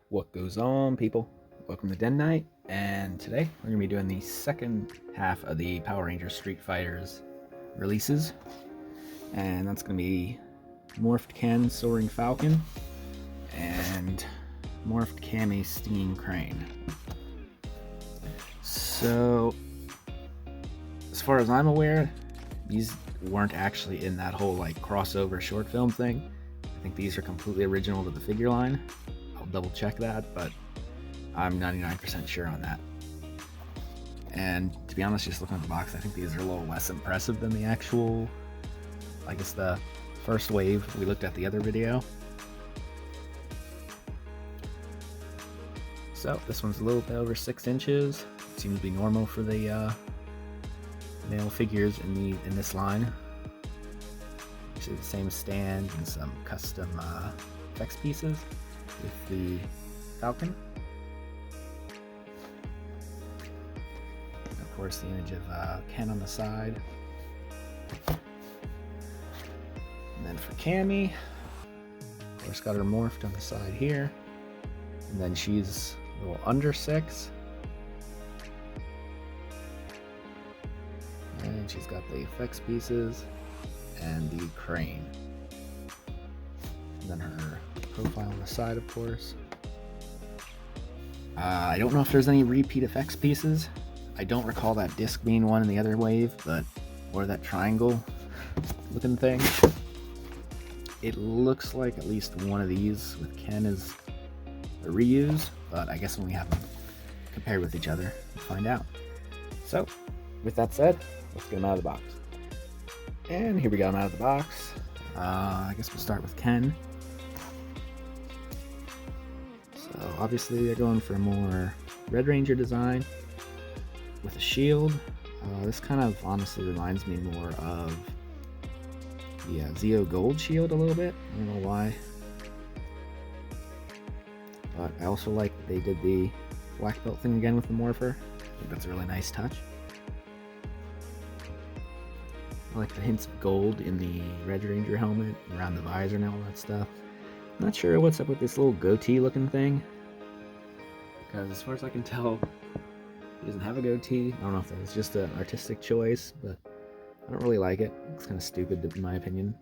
What goes on, people? Welcome to Den Night, and today we're going to be doing the second half of the Power Rangers Street Fighters releases, and that's going to be morphed Ken Soaring Falcon and morphed Cammie Stinging Crane. So, as far as I'm aware, these weren't actually in that whole crossover short film thing. I think these are completely original to the figure line. I'll double check that, but I'm 99% sure on that. And to be honest, just looking at the box, I think these are a little less impressive than the actual, I guess, the first wave we looked at the other video. So this one's a little bit over 6 inches. It seems to be normal for the male figures in this line. Actually, the same stand and some custom effects pieces with the Falcon. Of course, the image of Ken on the side. And then for Cammie, of course, got her morphed on the side here. And then she's a little under 6. And she's got the effects pieces and the crane. And then her profile on the side, of course. I don't know if there's any repeat effects pieces. I don't recall that disc being one in the other wave, or that triangle looking thing. It looks like at least one of these with Ken is a reuse, but I guess when we have them compared with each other, we'll find out. So, with that said, let's get them out of the box. And here we got them out of the box. I guess we'll start with Ken. So obviously they're going for a more Red Ranger design with a shield. This kind of honestly reminds me more of the Zeo Gold shield a little bit. I don't know why. But I also like that they did the black belt thing again with the morpher. I think that's a really nice touch. I like the hints of gold in the Red Ranger helmet, around the visor and all that stuff. I'm not sure what's up with this little goatee looking thing, because as far as I can tell, he doesn't have a goatee. I don't know if that was just an artistic choice, but I don't really like it. It's kind of stupid in my opinion,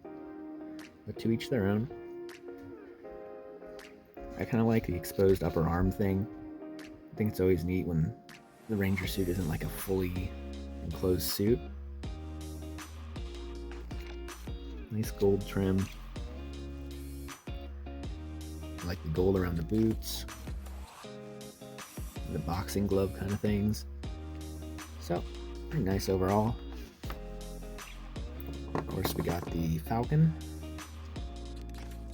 but to each their own. I kind of like the exposed upper arm thing. I think it's always neat when the Ranger suit isn't like a fully enclosed suit. Nice gold trim. I like the gold around the boots, the boxing glove kind of things. So, pretty nice overall. Of course, we got the Falcon.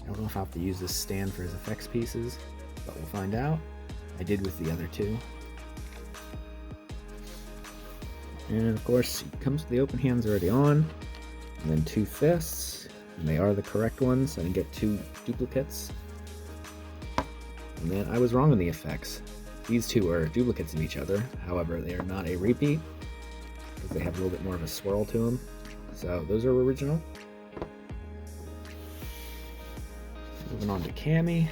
I don't know if I'll have to use this stand for his effects pieces, but we'll find out. I did with the other two. And of course, he comes with the open hands already on, and then 2 fists, and they are the correct ones. I didn't get 2 duplicates. And then I was wrong on the effects. These two are duplicates of each other, however they are not a repeat, because they have a little bit more of a swirl to them. So those are original. Moving on to Cammie.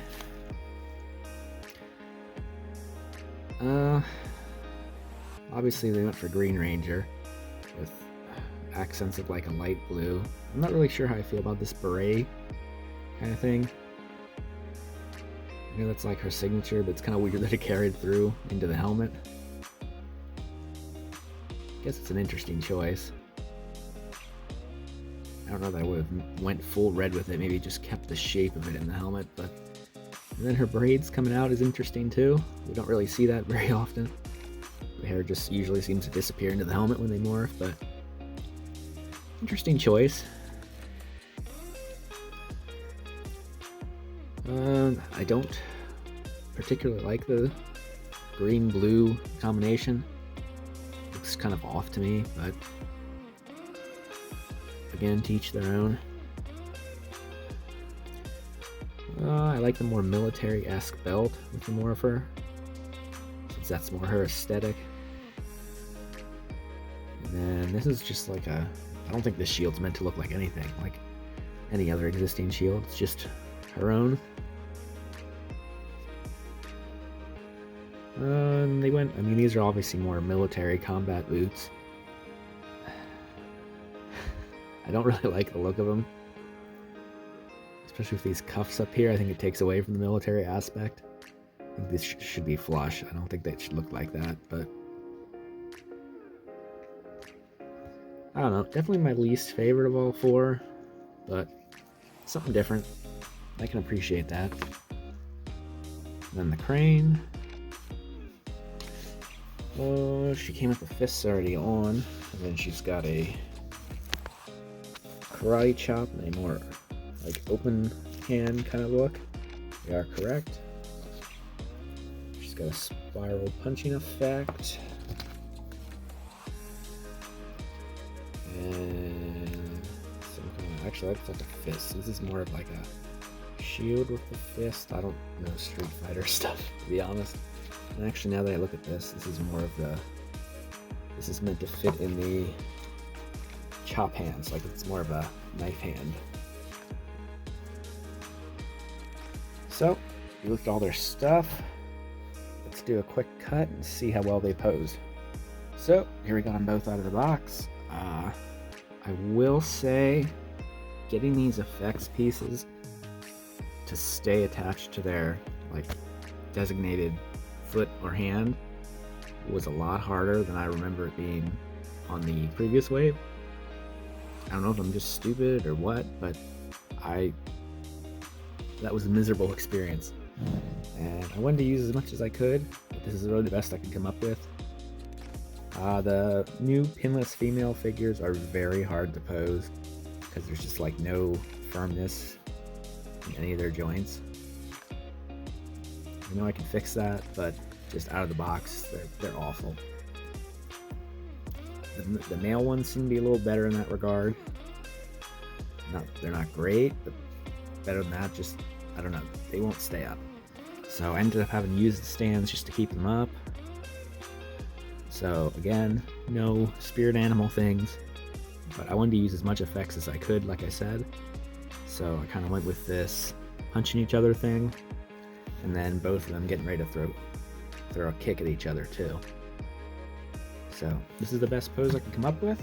Obviously they went for Green Ranger with accents of like a light blue. I'm not really sure how I feel about this beret kind of thing. I know that's like her signature, but it's kind of weird that it carried through into the helmet. I guess it's an interesting choice. I don't know that I would have went full red with it, maybe just kept the shape of it in the helmet, but... And then her braids coming out is interesting too. We don't really see that very often. The hair just usually seems to disappear into the helmet when they morph, but... Interesting choice. I don't particularly like the green-blue combination. Looks kind of off to me, but again, to each their own. I like the more military-esque belt with the morpher, since that's more her aesthetic. And then this is just like a... I don't think this shield's meant to look like anything like any other existing shield. It's just her own. And they went, I mean, these are obviously more military combat boots. I don't really like the look of them. Especially with these cuffs up here, I think it takes away from the military aspect. I think this should be flush. I don't think they should look like that, but... I don't know, definitely my least favorite of all four, but something different. I can appreciate that. And then the crane. Oh, she came with the fists already on, and then she's got a karate chop and a more like open hand kind of look. They are correct. She's got a spiral punching effect. And some kind of, actually that's like a fist. This is more of like a shield with the fist. I don't know Street Fighter stuff, to be honest. And actually now that I look at this, this is more of the, this is meant to fit in the chop hands, like it's more of a knife hand. So, we looked at all their stuff. Let's do a quick cut and see how well they pose. So, here we got them both out of the box. I will say, getting these effects pieces to stay attached to their like designated foot or hand was a lot harder than I remember it being on the previous wave. I don't know if I'm just stupid or what, but that was a miserable experience. And I wanted to use as much as I could, but this is really the best I could come up with. The new pinless female figures are very hard to pose because there's just like no firmness in any of their joints. I know I can fix that, but just out of the box, they're awful. The male ones seem to be a little better in that regard. They're not great, but better than that, just, I don't know, they won't stay up. So I ended up having to use the stands just to keep them up. So again, no spirit animal things, but I wanted to use as much effects as I could, like I said. So I kind of went with this punching each other thing, and then both of them getting ready to throw a kick at each other too. So this is the best pose I can come up with.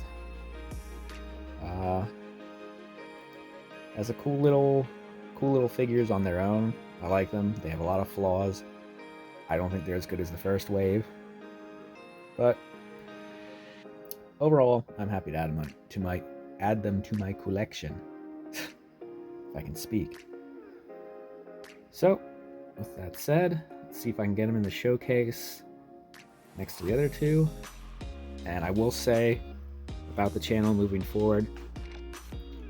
As a cool little figures on their own. I like them. They have a lot of flaws. I don't think they're as good as the first wave, but overall, I'm happy to add them to my collection. If I can speak. So, with that said, let's see if I can get them in the showcase next to the other two. And I will say about the channel moving forward,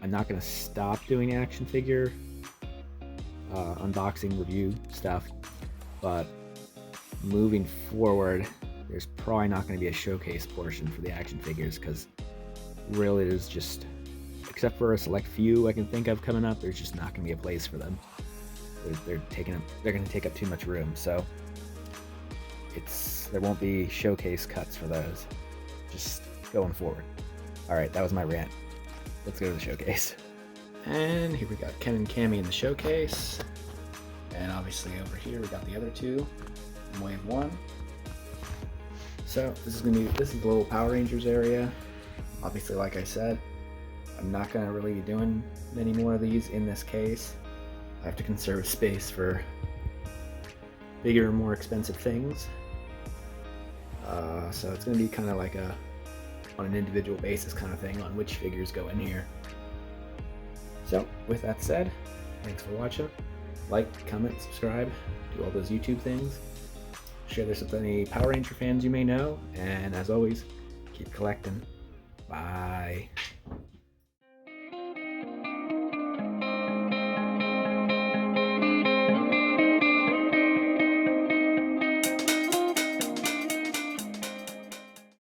I'm not going to stop doing action figure unboxing review stuff, but moving forward, there's probably not going to be a showcase portion for the action figures because really there's just, except for a select few I can think of coming up, there's just not going to be a place for them. They're going to take up too much room, so there won't be showcase cuts for those. Just going forward. Alright, that was my rant. Let's go to the showcase. And here we got Ken and Cammie in the showcase. And obviously over here we got the other two in wave 1. So this is the little Power Rangers area. Obviously, like I said, I'm not gonna really be doing many more of these in this case. I have to conserve space for bigger, more expensive things. So it's gonna be kind of like on an individual basis kind of thing on which figures go in here. So with that said, thanks for watching. Like, comment, subscribe, do all those YouTube things. Share this with any Power Ranger fans you may know, and as always, keep collecting. Bye.